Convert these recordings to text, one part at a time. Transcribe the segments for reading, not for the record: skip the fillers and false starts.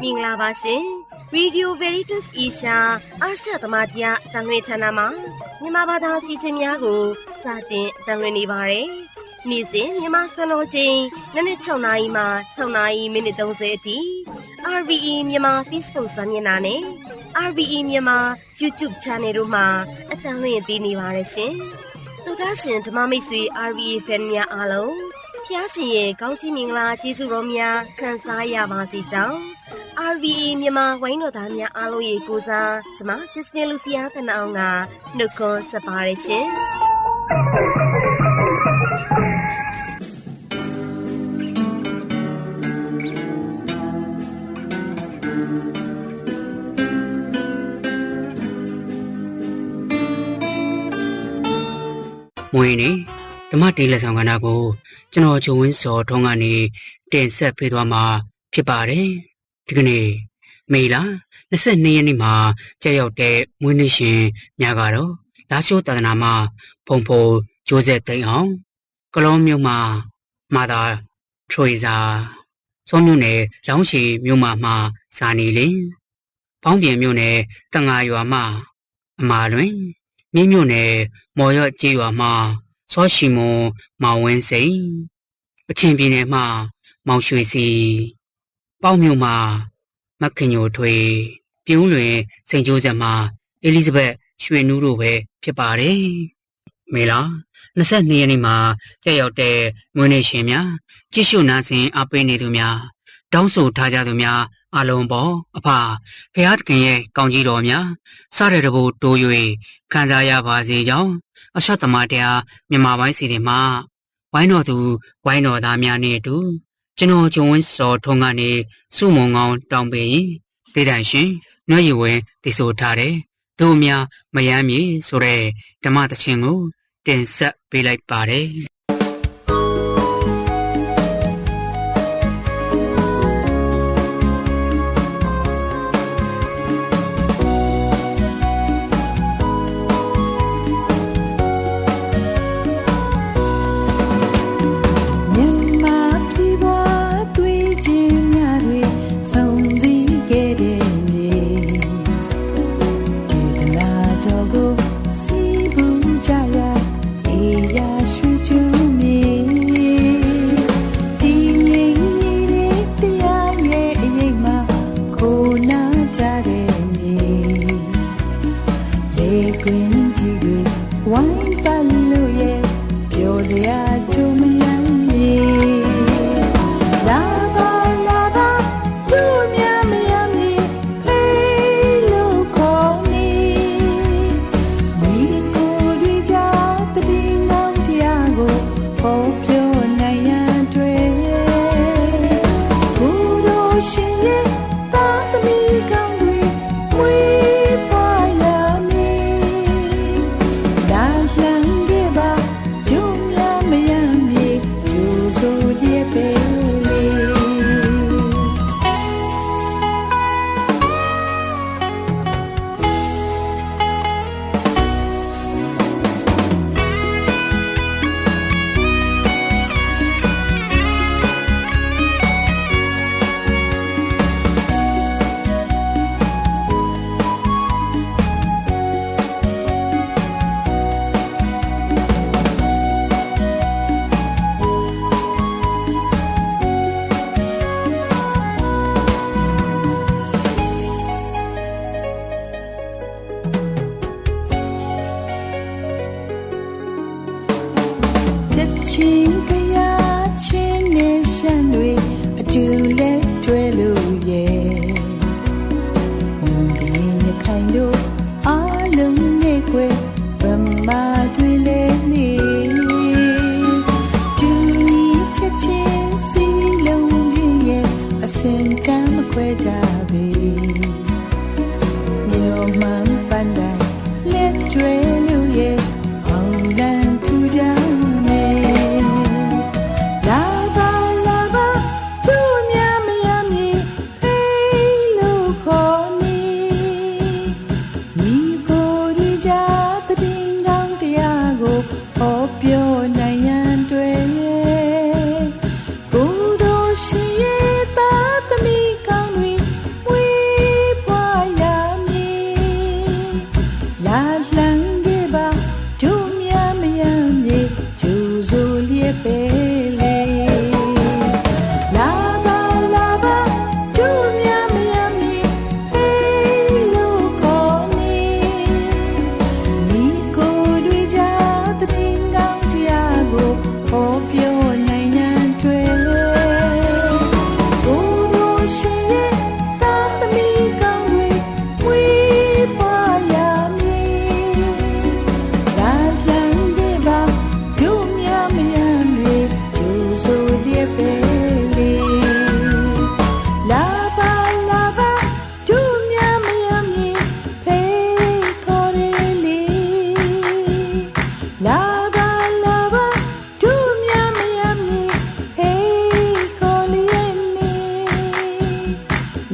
မင်္ဂလာပါရှင် Radio Veritas Asia အာရှသမารတရားအသံလွှင့်ဌာနမှာမြန်မာဘာသာအစီအစဉ်များကိုစတင်အသံလွှင့်နေပါတယ်။နေ့စဉ်မြန်မာစံတော်ချိန်နနက်6:00 နာရီမှ6:30 မိနစ်30အထိ RVE မြန်မာ Facebook စာမျက်နှာနဲ့ RVE မြန်မာ YouTube Channel တို့မှာအသံလွှင့်ပေးနေပါတယ်ရှင်။သောတာရှင်ဓမ္မမိတ်ဆွေ RVE Fan များအားလုံးဖျားရှင်ရဲ့ကောင်းချီးမင်္ဂလာကျေးဇူးတော်များခံစားရပါစေကြောင်း RVE မြန်မာဝိုင်းတော်သားများအားလုံးရဲ့ကိုစားကျမ Sister Lucia တနအောင်ကနှုတ်ခွန်းဆက်ပါရရှင်မွေနေဓမ္မတေးလက်ဆောင်ကဏ္ဍကိုကျွန်တော်ဂျုံဝင်းစောထုံးကနေတင်ဆက်ပေးသွားမှာဖြစ်ပါတယ်ဒီကနေ့မေလ22ရက်နေ့မှာကြာရောက်တဲ့မွေးနေ့ရှင်များကတော့လာရှိုးသာသနာမှာဖုံဖုံဂျိုးဆက်သိန်းအောင်ကလောမြို့မှာမာသာထရွေစာစောမြို့နယ်လောင်းရှည်မြို့မှာစာနေလင်းပေါင်းပြင်မြို့နယ်တန်ငါရွာမှာအမာလွင်မြင်းမြို့နယ်မော်ရော့ကျေးရွာမှာစောရှိမွန်မောင်ဝင်းစိန်အချင်းပြည်နယ်မှာမောင်ရွှေစီပေါင်းမြို့မှာမခင်ညိုထွေပြုံးလွင်စိန်ကျိုးဆက်မှာအဲလီဇဘက်ရွှေနူးတို့ပဲဖြစ်ပါတယ်မေလာ22ရက်နေ့မှာကြာရောက်တဲ့မွေးနေ့ရှင်များကြည့်ရှုနာဆင်အားပေးနေသူများတောင်းဆိုထားကြသူများအလုံးပေါ်အဖဖျားသခင်ရဲ့ကောင်းကြီးတော်များစတဲ့တဘူတိုး၍ခံစားရပါစေကြောင်းအရှတ်သမားတရားမြန်မာပိုင်းစီတွေမှာဝိုင်းတော်သူဝိုင်းတော်သားများနဲ့အတူကျွန်တော်ဂျုံဝင်းစောထုံးကနေစုမုံကောင်းတောင်းပေးရင်ဒေသရှင်နှွေးရဝဲတည်ဆိုထားတဲ့တို့များမယမ်းမြေဆိုတဲ့ဓမ္မသချင်းကိုတင်ဆက်ပေးလိုက်ပါတယ်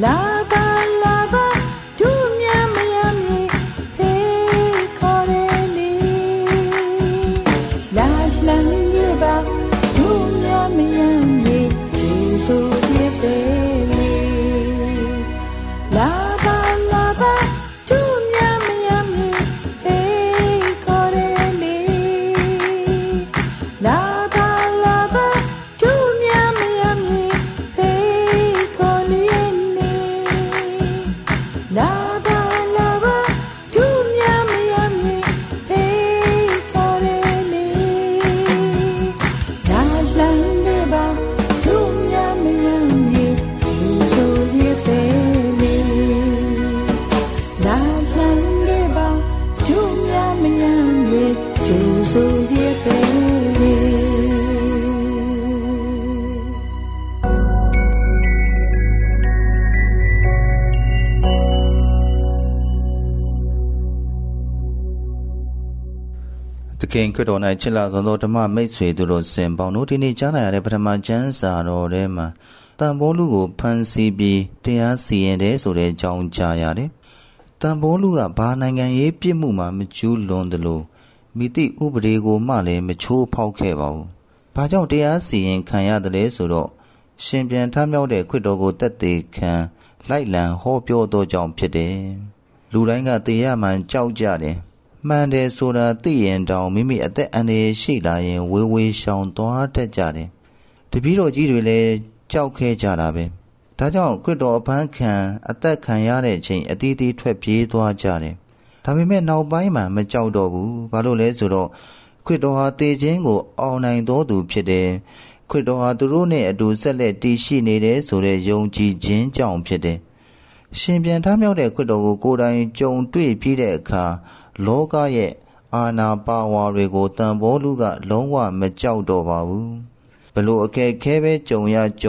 လာပါလာပါဒုမြမယမြေဖေးခေါ်တယ်လေလာလန်းမြေပါဒုမြမယမြေကျေဆိုပြတဲ့လေလာပါလာပါဒုမြမယမြေဖေးခေါ်တယ်လေလာပါလာပါဒုမြမယမြေဖေးခေါ်နေနေလာပါလာပါဒုမြမယမြေဖေးခေါ်တယ်လေလာလန်းနေပါဒုမြမယမြေကျေဆိုရတဲ့လေလာလန်းနေပါဒုမြမယမြေကျေဆိုရတဲ့လေ တခင်ခရစ်တော်၌ချစ်လာသောဓမ္မမိတ်ဆွေတို့စင်ပေါင်းတို့ဒီနေ့ကြားနာရတဲ့ပထမကျမ်းစာတော်ထဲမှာတန်ဖိုးလူကိုဖန်ဆီးပြီးတရားစီရင်တယ်ဆိုတဲ့အကြောင်းကြားရတယ်။တန်ဖိုးလူကဘာနိုင်ငံရေးပြစ်မှုမှမကျူးလွန်သလိုမိတိဥပဒေကိုမှလည်းမချိုးဖောက်ခဲ့ပါဘူး။ဘာကြောင့်တရားစီရင်ခံရတယ်လဲဆိုတော့ရှင်ပြန်ထမြောက်တဲ့ခရစ်တော်ကိုတသက်သေခံလိုက်လံဟောပြောသောကြောင့်ဖြစ်တယ်။လူတိုင်းကတရားမှန်ကြောက်ကြတယ်။မှန်တယ်ဆိုတာသိရင်တောင်မိမိအသက်အန္တရာယ်ရှိလာရင်ဝေဝေရှောင်သွားတတ်ကြတယ်။တပည့်တော်ကြီးတွေလည်းကြောက်ခဲ့ကြတာပဲ။ဒါကြောင့်ခရစ်တော်အဖမ်းခံအသက်ခံရတဲ့အချိန်အတီးတီးထွက်ပြေးသွားကြတယ်။ဒါပေမဲ့နောက်ပိုင်းမှာမကြောက်တော့ဘူး။ဘာလို့လဲဆိုတော့ခရစ်တော်ဟာသေခြင်းကိုအောင်နိုင်တော်သူဖြစ်တယ်။ခရစ်တော်ဟာသူတို့နဲ့အတူဆက်လက်တည်ရှိနေတယ်ဆိုတဲ့ယုံကြည်ခြင်းကြောင့်ဖြစ်တယ်။ရှင်ပြန်ထမြောက်တဲ့ခရစ်တော်ကိုကိုယ်တိုင်ကြုံတွေ့ပြီးတဲ့အခါလောကရဲ့အာနာပါဝါတွေကိုတန်ဖိုးလူကလုံးဝမကြောက်တော့ပါဘူးဘလို့အခက်ခဲပဲကြုံရခ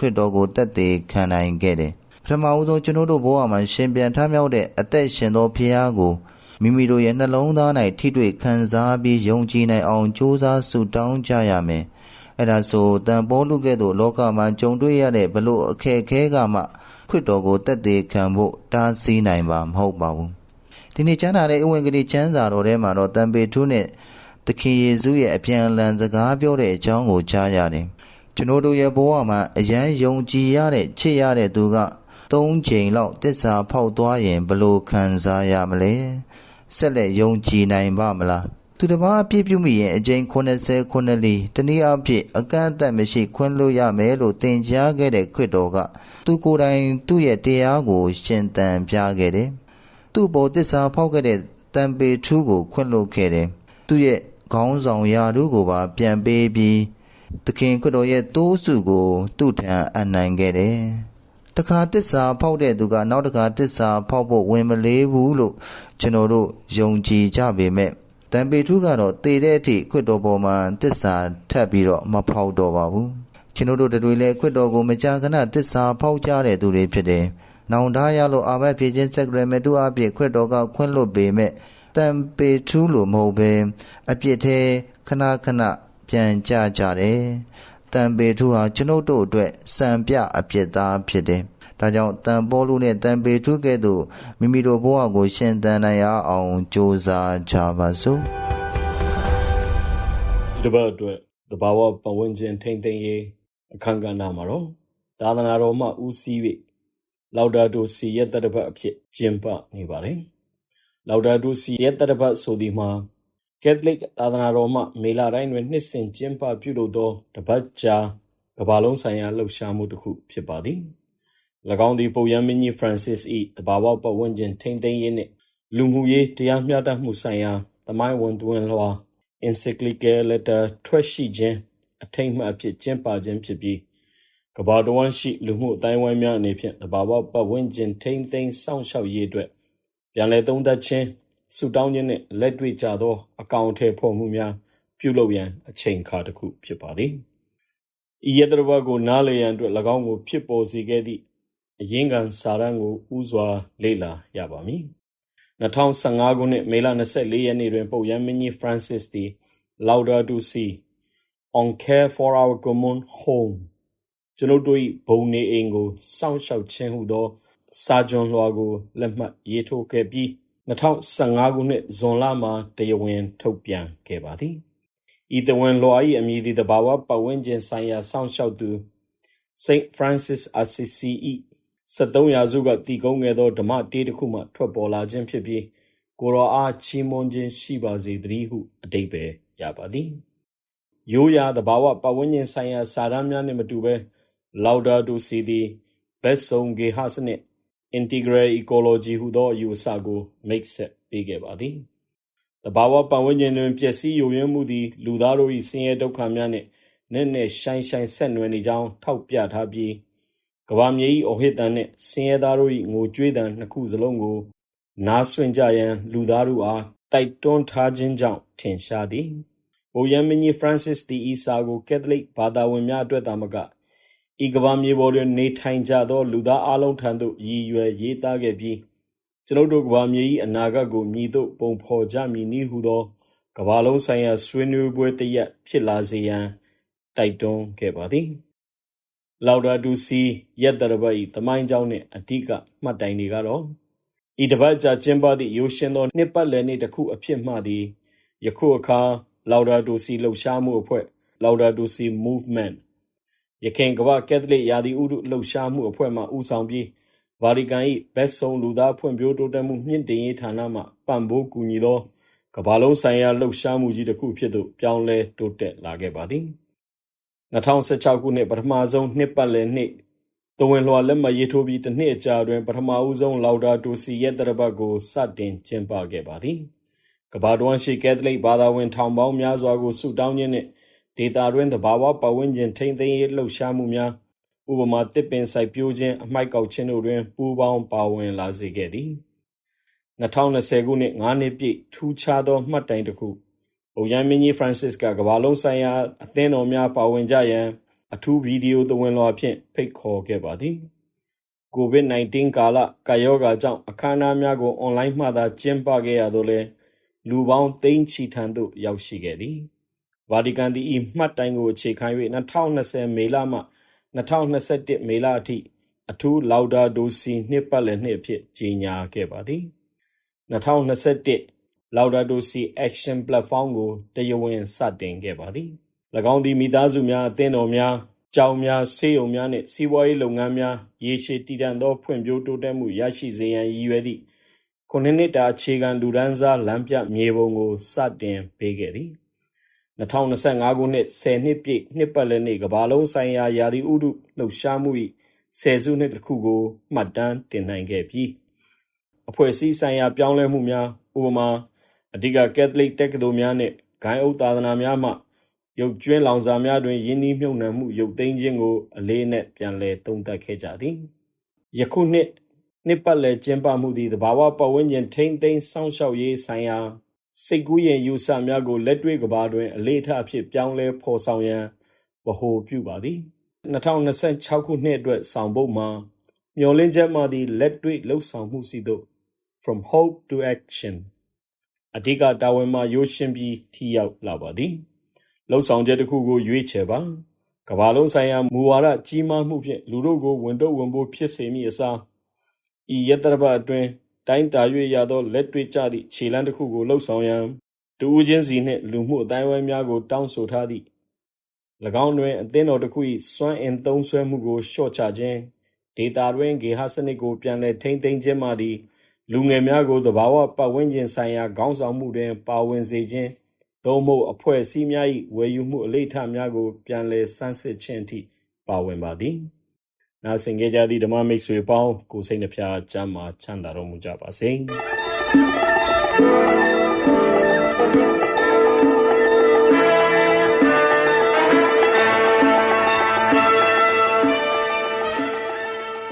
ရစ်တော်ကိုတတ်သိခံနိုင်ခဲ့တယ်ပထမဦးဆုံးကျွန်တော်တို့ဘဝမှာရှင်ပြန်ထမြောက်တဲ့အသက်ရှင်သောဖခင်ကိုမိမိတို့ရဲ့နှလုံးသား၌ထိတွေ့ခံစားပြီးယုံကြည်နိုင်အောင်ကြိုးစားဆုတောင်းကြရမယ်အဲ့ဒါဆိုတန်ဖိုးလူကဲ့သို့လောကမှာကြုံတွေ့ရတဲ့ဘလို့အခက်ခဲကမှခရစ်တော်ကိုတတ်သိခံဖို့တားဆီးနိုင်ပါမဟုတ်ပါဘူးဒီနေ့ကျမ်းစာရဲ့ဥဝင်ကလေးကျမ်းစာတော်ထဲမှာတော့တန်ပေထူးနဲ့သခင်ယေရှုရဲ့အပြန်အလှန်စကားပြောတဲ့အကြောင်းကိုကြားရတယ်။ကျွန်တော်တို့ရဲ့ဘဝမှာအယံယုံကြည်ရတဲ့ချစ်ရတဲ့သူက3ချိန်လောက်တစ္ဆာဖောက်သွားရင်ဘလို့ခံစားရမလဲ။ဆက်လက်ယုံကြည်နိုင်ပါမလား။သူတစ်ပါးအပြည့်ပြုမိရင်အကျဉ်း89လီတနည်းအားဖြင့်အကန့်အသတ်မရှိခွင့်လို့ရမယ်လို့သင်ကြားခဲ့တဲ့ခရစ်တော်ကသူကိုယ်တိုင်သူ့ရဲ့တရားကိုရှင်သန်ပြခဲ့တယ်။သူ့ပေါ်တစ္ဆာဖောက်ခဲ့တဲ့တန်ပေထူးကိုခွင့်လွှတ်ခဲ့တယ်။သူ့ရဲ့ခေါင်းဆောင်ရာထူးကိုပါပြန်ပေးပြီးသခင်ခရစ်တော်ရဲ့တိုးစုကိုသူ့ထံအပ်နိုင်ခဲ့တယ်။တခါတစ္ဆာဖောက်တဲ့သူကနောက်တခါတစ္ဆာဖောက်ဖို့ဝင်မလေးဘူးလို့ကျွန်တော်တို့ယုံကြည်ကြပေမဲ့တန်ပေထူးကတော့တည်တဲ့အထိခရစ်တော်ပေါ်မှာတစ္ဆာထပ်ပြီးတော့မဖောက်တော့ပါဘူး။ကျွန်တော်တို့တွေလည်းခရစ်တော်ကိုမကြာခဏတစ္ဆာဖောက်ကြတဲ့သူတွေဖြစ်တယ်။နောင်တရလို့အာမတ်ဖြစ်ခြင်းစက္ကရမတုအပြည့်ခရစ်တော်ကခွင့်လွှတ်ပေမဲ့တန်ပေထူးလို့မဟုတ်ပဲအပြစ်သေးခဏပြန်ကြတယ်။တန်ပေထူးဟာကျွန်ုပ်တို့အတွက်စံပြအပြစ်သားဖြစ်တယ်။ဒါကြောင့်တန်ပေါလုနဲ့တန်ပေထူးကဲ့သို့မိမိတို့ဘဝကိုရှင်သန်နိုင်အောင်ကြိုးစားကြပါစို့။ဒီဘက်အတွက်သဘာဝပတ်ဝန်းကျင်ထိန်းသိမ်းရေးအခမ်းကဏ္ဍမှာတော့သာသနာတော်မှဦးစီး၍လောက်ဒါတိုစီရဲ့တတပတ်အဖြစ်ကျင်းပနေပါတယ်။လောက်ဒါတိုစီရဲ့တတပတ်ဆိုဒီမှာကက်သလစ်သာသနာတော်မှမေလတိုင်းတွင်နှစ်စဉ်ကျင်းပပြုလုပ်သောတပတ်ကြာကမ္ဘာလုံးဆိုင်ရာလှုပ်ရှားမှုတစ်ခုဖြစ်ပါသည်။၎င်းသည်ပုပ်ရဟန်းမင်းကြီး Francis ၏သဘာဝပတ်ဝန်းကျင်ထိန်းသိမ်းရေးနှင့်လူမှုရေးတရားမျှတမှုဆိုင်ရာသမိုင်းဝင်သွင်းလွှာ Encyclical Letter ထွက်ရှိခြင်းအထိမ်းအမှတ်အဖြစ်ကျင်းပခြင်းဖြစ်ပြီးကမ္ဘာတစ်ဝန်းရှိလူမှုအတိုင်းအဝိုင်းများအနေဖြင့်သဘာဝပတ်ဝန်းကျင်ထိန်းသိမ်းစောင့်ရှောက်ရေးအတွက်ပြန်လည်သုံးသပ်ခြင်းဆုတောင်းခြင်းနဲ့လက်တွေ့ကျသောအကောင့်အထည်ဖော်မှုများပြုလုပ်ရန်အချိန်အခါတစ်ခုဖြစ်ပါသည်။ဤရတဘကိုနားလည်ရန်အတွက်၎င်းကိုဖြစ်ပေါ်စေခဲ့သည့်အရင်းခံစာတမ်းကိုဥစွာလေ့လာရပါမည်။2015ခုနှစ်မေလ24ရက်နေ့တွင်ပုပ်ရဟန်းမင်းကြီး Francis သည် Laudato Si on care for our common home ကျွန်ုပ်တို့၏ဘုံနေအိမ်ကိုစောင့်ရှောက်ခြင်းဟူသော စာဂျွန်လွှာကိုလက်မှတ်ရေးထိုးခဲ့ပြီး2015ခုနှစ်ဇွန်လမှာတရားဝင်ထုတ်ပြန်ခဲ့ပါသည်ဤသဝင်လွှာ၏အမည်သည်သဘာဝပတ်ဝန်းကျင်ဆိုင်ရာစောင့်ရှောက်သူ Saint Francis Assisi ၏ 73 ရာစုကတည်ကုန်းခဲ့သောဓမ္မတေးတစ်ခုမှထွက်ပေါ်လာခြင်းဖြစ်ပြီးကိုရောအားချီးမွမ်းခြင်းရှိပါစေတည်းဟုအဓိပ္ပာယ်ရပါသည်ရိုးရာသဘာဝပတ်ဝန်းကျင်ဆိုင်ရာစာတမ်းများနှင့်မတူဘဲLaudato Siသည်ဘက်ဆုံဂေဟစနစ် Integral Ecology ဟူသောအယူအဆကိုမိတ်ဆက်ပေးခဲ့ပါသည်သဘာဝပတ်ဝန်းကျင်တွင်ပျက်စီးယိုယွင်းမှုသည်လူသားတို့၏ဆင်းရဲဒုက္ခများနှင့်နက်နက်ရှိုင်းရှိုင်းဆက်နွယ်နေကြောင်းထောက်ပြထားပြီးကမ္ဘာမြေ၏အော်ဟစ်သံနှင့်ဆင်းရဲသားတို့၏ငိုကြွေးသံနှစ်ခုစလုံးကိုနားဆွင့်ကြရန်လူသားတို့အားတိုက်တွန်းထားခြင်းကြောင့်ထင်ရှားသည်။ပုပ်ရဟန်းမင်းကြီး Francis သည်ဤစာကိုကက်သလစ်ဘာသာဝင်များအတွက်သာမကဤကမ္ဘာမြေပေါ်တွင်နေထိုင်ကြသောလူသားအလုံးထံသို့ရည်ရွယ်ရေးသားခဲ့ပြီးကျွန်ုပ်တို့ကမ္ဘာမြေ၏အနာဂတ်ကိုမြည်သို့ပုံဖော်ကြမည်နည်းဟုသောကမ္ဘာလုံးဆိုင်ရာဆွေးနွေးပွဲတစ်ရပ်ဖြစ်လာစေရန်တိုက်တွန်းခဲ့ပါသည်။ Laudato Si ရက်သတ္တပတ်၏သမိုင်းကြောင်းနှင့်အဓိကမှတ်တိုင်တွေကတော့ဤတစ်ပတ်ကြာကျင်းပသည့်ရိုးရှင်းသောနှစ်ပတ်လည်နေ့တစ်ခုအဖြစ်မှသည်ယခုအခါLaudato Si လှုပ်ရှားမှုအဖွဲ့ Laudato Si Movement ယခင်ကမ္ဘာကက်သလစ်ရာသီဥတုလှုပ်ရှားမှုအဖွဲ့မှဦးဆောင်ပြီးဗာတီကန်၏ဘက်ဆုံလူသားဖွံ့ဖြိုးတိုးတက်မှုမြင့်တင်ရေးဌာနမှပံ့ပိုးကူညီသောကမ္ဘာလုံးဆိုင်ရာလှုပ်ရှားမှုကြီးတစ်ခုဖြစ်သို့ပြောင်းလဲတိုးတက်လာခဲ့ပါသည်2016ခုနှစ်ပထမဆုံးနှစ်ပတ်လည်နေ့သဝင်လွှာလက်မှတ်ရေးထိုးပြီးတစ်နှစ်အကြာတွင်ပထမဦးဆုံးLaudato Si ရက်သတ္တပတ်ကိုစတင်ကျင်းပခဲ့ပါသည်ကမ္ဘာတွင်းရှိကက်သလစ်ဘာသာဝင်ထောင်ပေါင်းများစွာကိုဆုတောင်းခြင်းနှင့်ဒေသတွင်းသဘာဝပတ်ဝန်းကျင်ထိန်းသိမ်းရေးလှုပ်ရှားမှုများဥပမာတစ်ပင်စိုက်ပျိုးခြင်းအမိုက်ကောက်ခြင်းတို့တွင်ပူးပေါင်းပါဝင်လာစေခဲ့သည်2020ခုနှစ်9နှစ်ပြည့်ထူးခြားသောမှတ်တိုင်တစ်ခုပုပ်ရဟန်းမင်းကြီး Francis ကကမ္ဘာလုံးဆိုင်ရာအသင်းတော်များပါဝင်ကြရန်အထူးဗီဒီယိုသဝင်လွှာဖြင့်ဖိတ်ခေါ်ခဲ့ပါသည် COVID-19 ကာလကပ်ရောဂါကြောင့်အခမ်းအနားများကိုအွန်လိုင်းမှသာကျင်းပခဲ့ရသောလည်းလူပေါင်းသိန်းချီထံသို့ရောက်ရှိခဲ့သည်ဗာတီကန်သည်ဤမှတ်တိုင်ကိုအခြေခံ၍2020မေလမှ2021မေလအထိအထူးLaudato Si နှစ်ပတ်လည်နှစ်အဖြစ်ကြေညာခဲ့ပါသည်2021Laudato Si Action Platform ကိုတရားဝင်စတင်ခဲ့ပါသည်၎င်းသည်မိသားစုများအသင်းတော်များကျောင်းများဆေးရုံများနှင့်စီးပွားရေးလုပ်ငန်းများရေရှည်တည်တံ့သောဖွံ့ဖြိုးတိုးတက်မှုရရှိစေရန်ရည်ရွယ်သည့်ခုနှစ်တာအခြေခံလူဒန်းစားလမ်းပြမြေပုံကိုစတင်ပေးခဲ့သည်2025ခုနှစ်10နှစ်ပြည့်နှစ်ပတ်လည်နေ့ကမ္ဘာလုံးဆိုင်ရာရာသီဥတုလှုပ်ရှားမှု၏10စုနှစ်တစ်ခုကိုမှတ်တမ်းတင်နိုင်ခဲ့ပြီးအဖွဲ့အစည်းဆိုင်ရာပြောင်းလဲမှုများဥပမာအဓိကကက်သလစ်တက္ကသိုလ်များနှင့်ဂိုဏ်းအုပ်သာသနာများမှရုပ်ကျွင်းလောင်စာများတွင်ယင်းနှီးမြှုပ်နှံမှုရုပ်သိမ်းခြင်းကိုအလေးနက်ပြန်လည်သုံးသပ်ခဲ့ကြသည်ယခုနှစ်ပတ်လည်ကျင်းပမှုသည်သဘာဝပတ်ဝန်းကျင်ထိန်းသိမ်းစောင့်ရှောက်ရေးဆိုင်ရာစိတ်ကူးရင်ယူဆများကိုလက်တွေ့ကမ္ဘာတွင်အလေးထားအဖြစ်ပြောင်းလဲဖော်ဆောင်ရန်ဗဟိုပြုပါသည်2026ခုနှစ်အတွက်ဆောင်ပုဒ်မှာမျှော်လင့်ချက်မှသည်လက်တွေ့လှုပ်ဆောင်မှုစီသို့ From Hope to Action အဓိကတာဝန်မှာရိုးရှင်းပြီးထိရောက်လာပါသည်လှုပ်ဆောင်ချက်တစ်ခုကိုရွေးချယ်ပါကမ္ဘာလုံးဆိုင်ရာမူဝါဒကြီးမားမှုဖြင့်လူတို့ကိုဝန်ထုတ်ဝန်ပိုးဖြစ်စေမည့်အစားဤရက်သတ္တပတ်အတွင်းတိုင်းတာ၍ရသောလက်တွေ့ကျသည့်ခြေလှမ်းတစ်ခုကိုလှုပ်ဆောင်ရန်တဦးချင်းစီနှင့်လူမှုအတိုင်းအဝိုင်းများကိုတောင်းဆိုထားသည့်၎င်းတွင်အသင်းတော်တစ်ခု၏စွမ်းအင်သုံးစွဲမှုကိုလျှော့ချခြင်းဒေတာတွင်ဂေဟစနစ်ကိုပြန်လည်ထိန်းသိမ်းခြင်းမှသည်လူငယ်များကိုသဘာဝပတ်ဝန်းကျင်ဆိုင်ရာခေါင်းဆောင်မှုတွင်ပါဝင်စေခြင်းသို့မဟုတ်အဖွဲ့အစည်းများ၏ဝယ်ယူမှုအလေးထားများကိုပြန်လည်ဆန်းစစ်ခြင်းအထိပါဝင်ပါသည်နားဆင်ကြသည့်ဓမ္မမိတ်ဆွေပေါင်းကိုယ်စိတ်နှဖျားကျမ်းမာချမ်းသာတော်မူကြပါစေ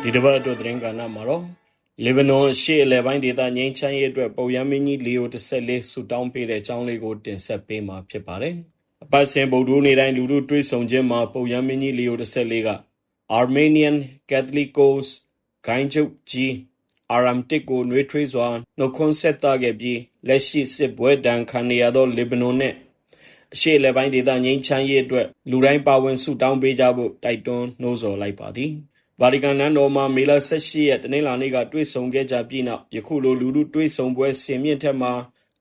ဒီတစ်ပတ်အတွက်သတင်းကဏ္ဍမှာတော့လေဗနွန်ရှေ့အလယ်ပိုင်းဒေသငြိမ်းချမ်းရေးအတွက်ပုပ်ရဟန်းမင်းကြီးလီယို14ဆုတောင်းပေးတဲ့အကြောင်းလေးကိုတင်ဆက်ပေးမှာဖြစ်ပါတယ်။အပတ်စဉ်ဗုဒ္ဓဟူးနေ့တိုင်းလူထုတွေ့ဆုံခြင်းမှာပုပ်ရဟန်းမင်းကြီးလီယို14က Armenian Catholicos ဂိုင်းချုပ်ကြီးအာရမ်တစ်ကိုနှွေးထွေးစွာနှုတ်ခွန်းဆက်သခဲ့ပြီးလက်ရှိစစ်ပွဲဒဏ်ခံနေရသောလေဗနွန်နဲ့အရှေ့အလယ်ပိုင်းဒေသငြိမ်းချမ်းရေးအတွက်လူတိုင်းပါဝင်ဆုတောင်းပေးကြဖို့တိုက်တွန်းနှိုးဆော်လိုက်ပါသည်။ ဗာတီကန်နန်းတော်မှာမေလ18ရက်တနင်္လာနေ့ကတွေ့ဆုံခဲ့ကြပြီးနောက်ယခုလိုလူထုတွေ့ဆုံပွဲစင်မြင့်ထက်မှာ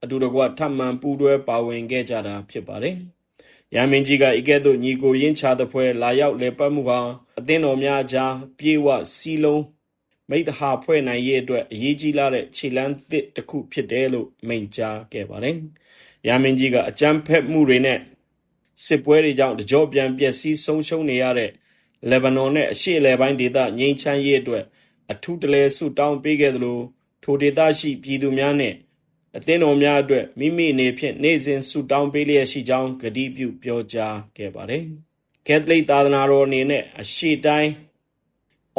အတူတကွထပ်မံပူးတွဲပါဝင်ခဲ့ကြတာဖြစ်ပါတယ်။ရဟန်းမင်းကြီးကဤကဲ့သို့ညီကိုရင်းချသဖွယ်လာရောက်လည်ပတ်မှုဟာအသင်းတော်များကြားပြေဝစီလုံးမိတ္တဟာဖွဲ့နိုင်ရေးအတွက်အရေးကြီးလာတဲ့ခြေလှမ်းသစ်တစ်ခုဖြစ်တယ်လို့မိန့်ကြားခဲ့ပါတယ်။ရဟန်းမင်းကြီးကအကြမ်းဖက်မှုတွေနဲ့စစ်ပွဲတွေကြောင့်တကြောပြန်ပျက်စီးဆုံးရှုံးနေရတဲ့လက်ဘနွန်နဲ့အရှေ့အလယ်ပိုင်းဒေသငြိမ်းချမ်းရေးအတွက်အထူးတလဲဆုတောင်းပေးခဲ့သလိုထိုဒေသရှိပြည်သူများနဲ့အသင်းတော်များအတွက်မိမိအနေဖြင့်နေ့စဉ်ဆုတောင်းပေးလျက်ရှိကြောင်းကတိပြုပြောကြားခဲ့ပါတယ်။ကက်သလစ်သာသနာတော်အနေနဲ့အရှေ့တိုင်း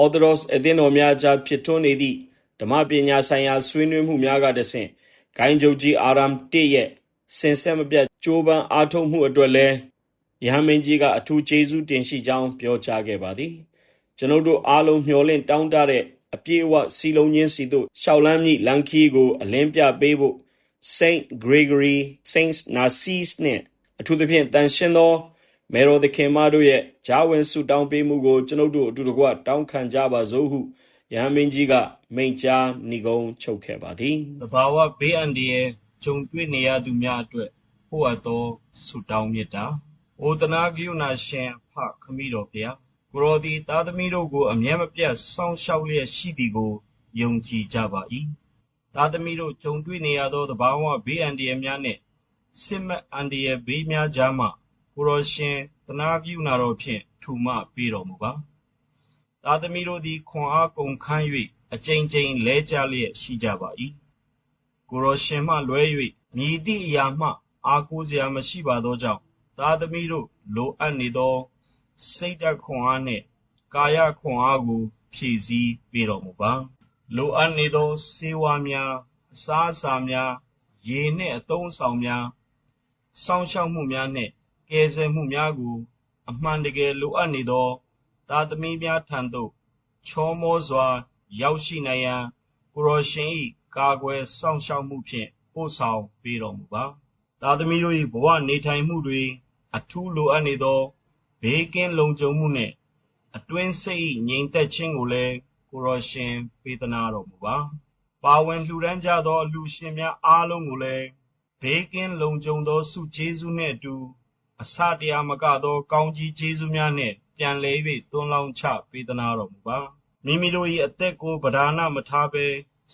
Orthodox အသင်းတော်များကြားဖြစ်ထွန်းနေသည့်ဓမ္မပညာဆိုင်ရာဆွေးနွေးမှုများကတဆင့်ဂိုင်းချုပ်ကြီးအာရမ်1ရဲ့စင်ဆက်မပြတ်ကြိုးပမ်းအားထုတ်မှုအတွက်လည်းယဟန်မင်းကြီးကအထူးကျေးဇူးတင်ရှိကြောင်းပြောကြားခဲ့ပါသည်ကျွန်ုပ်တို့အားလုံးမျှော်လင့်တောင်းတတဲ့အပြည့်အဝစီလုံးချင်းစီတို့ရှောက်လန်းမြလန်ခီကိုအလင်းပြပေးဖို့ Saint Gregory Saint Narcisse နဲ့အထူးသဖြင့်တန်ရှင်းသောမေရိုသခင်မတို့ရဲ့ဂျာဝင်ဆုတောင်းပေးမှုကိုကျွန်ုပ်တို့အတူတကွတောင်းခံကြပါစို့ဟုယဟန်မင်းကြီးကမိန့်ကြားဏိဂုံးချုပ်ခဲ့ပါသည်သဘာဝဘေးအန္တရာယ်ကြုံတွေ့နေရသူများအတွက်ပို့အပ်သောဆုတောင်းမြတ်တာဩတနာကရုဏာရှင်ဖခမည်းတော်ဖျားကိုရောဒီသားသမီးတို့ကိုအမြဲမပြတ်စောင့်ရှောက်လျက်ရှိသည်ကိုယုံကြည်ကြပါ၏သားသမီးတို့ကြုံတွေ့နေရသောသဘာဝဘေးအန္တရာယ်များနှင့်စစ်မှတ်အန္တရာယ်ဘေးများကြားမှကိုရောရှင်တနာကရုဏာတော်ဖြင့်ထူမပေးတော်မူပါသားသမီးတို့သည်ခွန်အားကုန်ခန်း၍အကြိမ်ကြိမ်လဲကြလျက်ရှိကြပါ၏ကိုရောရှင်မှလွဲ၍မြည်သည့်အရာမှအားကိုးစရာမရှိပါသောကြောင့်သားသမီးတို့လိုအပ်နေသောစိတ်ဓာတ်ခွန်အားနှင့်ကာယခွန်အားကိုဖြည့်ဆည်းပေးတော်မူပါလိုအပ်နေသောဆေးဝါးများအစားအစာများရေနှင့်အသုံးအဆောင်များစောင့်ရှောက်မှုများနှင့်ကယ်ဆယ်မှုများကိုအမှန်တကယ်လိုအပ်နေသောသားသမီးများထံသို့ချောမောစွာရောက်ရှိနိုင်ရန်ကိုရောရှင်၏ကာကွယ်စောင့်ရှောက်မှုဖြင့်ပို့ဆောင်ပေးတော်မူပါသားသမီးတို့၏ဘဝနေထိုင်မှုတွေအထူးလိုအပ်နေသောဘေးကင်းလုံခြုံမှုနှင့်အတွင်းစိတ်ငြိမ်သက်ခြင်းကိုလည်းကိုရောရှင်ပေးသနာတော်မူပါပါဝင်လှူဒန်းကြသောအလှူရှင်များအားလုံးကိုလည်းဘေးကင်းလုံခြုံသောဆုကျေးဇူးနှင့်အတူအစတရားမကသောကောင်းကြီးကျေးဇူးများနှင့်ပြန်လည်၍သွန်လောင်းချပေးသနာတော်မူပါမိမိတို့၏အသက်ကိုဗဒါနမထားဘဲ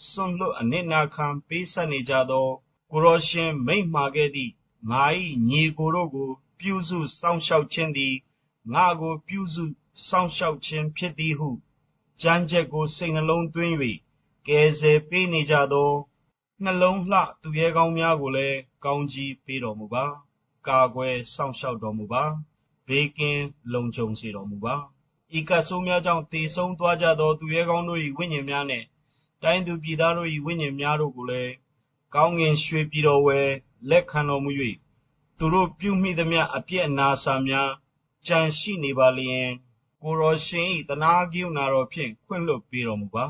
စွန့်လွတ်အနစ်နာခံပေးဆက်နေကြသောကိုရောရှင်မိန့်မှာခဲ့သည့်ငါ၏ညီကိုတို့ကိုပြုစုစောင့်ရှောက်ခြင်းသည်ငါကိုပြုစုစောင့်ရှောက်ခြင်းဖြစ်သည်ဟုကြမ်းကြက်ကိုစိတ်နှလုံးသွင်း၍ကယ်ဆယ်ပေးနေကြသောနှလုံးလှသူရဲကောင်းများကိုလည်းကောင်းကြီးပေးတော်မူပါကာကွယ်စောင့်ရှောက်တော်မူပါဘေးကင်းလုံခြုံစေတော်မူပါဤကဆိုးများကြောင့်တည်ဆုံးသွားကြသောသူရဲကောင်းတို့၏ဝိညာဉ်များနှင့်တိုင်းသူပြည်သားတို့၏ဝိညာဉ်များတို့ကိုလည်းကောင်းငင်ရွှေပြည်တော်ဝယ်လက်ခံတော်မူ၍သူတို့ပြုမိသမျှအပြစ်အနာစာများကြံရှိနေပါလျင်ကိုရောရှင်၏တနာကရုဏာတော်ဖြင့်ခွင့်လွှတ်ပေးတော်မူပါ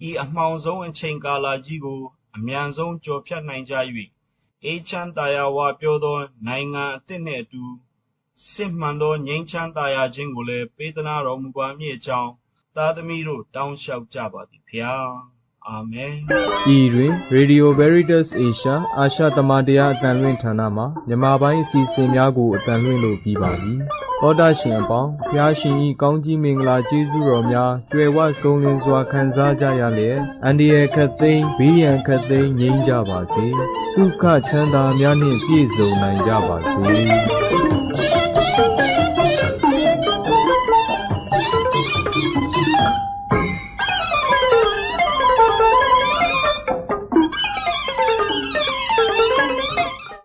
ဤအမှောင်ဆုံးအချိန်ကာလကြီးကိုအမြန်ဆုံးကျော်ဖြတ်နိုင်ကြ၍အေးချမ်းသာယာဝပြောသောနိုင်ငံအသစ်နှင့်အတူစစ်မှန်သောငြိမ်းချမ်းသာယာခြင်းကိုလည်းပေးသနာတော်မူပါမည်အကြောင်းသားသမီးတို့တောင်းလျှောက်ကြပါသည်ဖျားအာမင်ဤတွင် Radio Veritas Asia အာရှသမတရားအသံလွှင့်ဌာနမှမြန်မာပိုင်းအစီအစဉ်များကိုအသံလွှင့်လို့ပြီးပါပြီ။သောတာရှင်အပေါင်းဖျားရှင်ဤကောင်းကြီးမင်္ဂလာကျေးဇူးတော်များကြွယ်ဝဆုံးလင်းစွာခံစားကြရလျက်အန္တရာယ်ခတ်သိမ်းဘေးရန်ခတ်သိမ်းငြိမ်းကြပါစေ။ဒုက္ခချမ်းသာများနှင့်ပြည့်စုံနိုင်ကြပါစေ။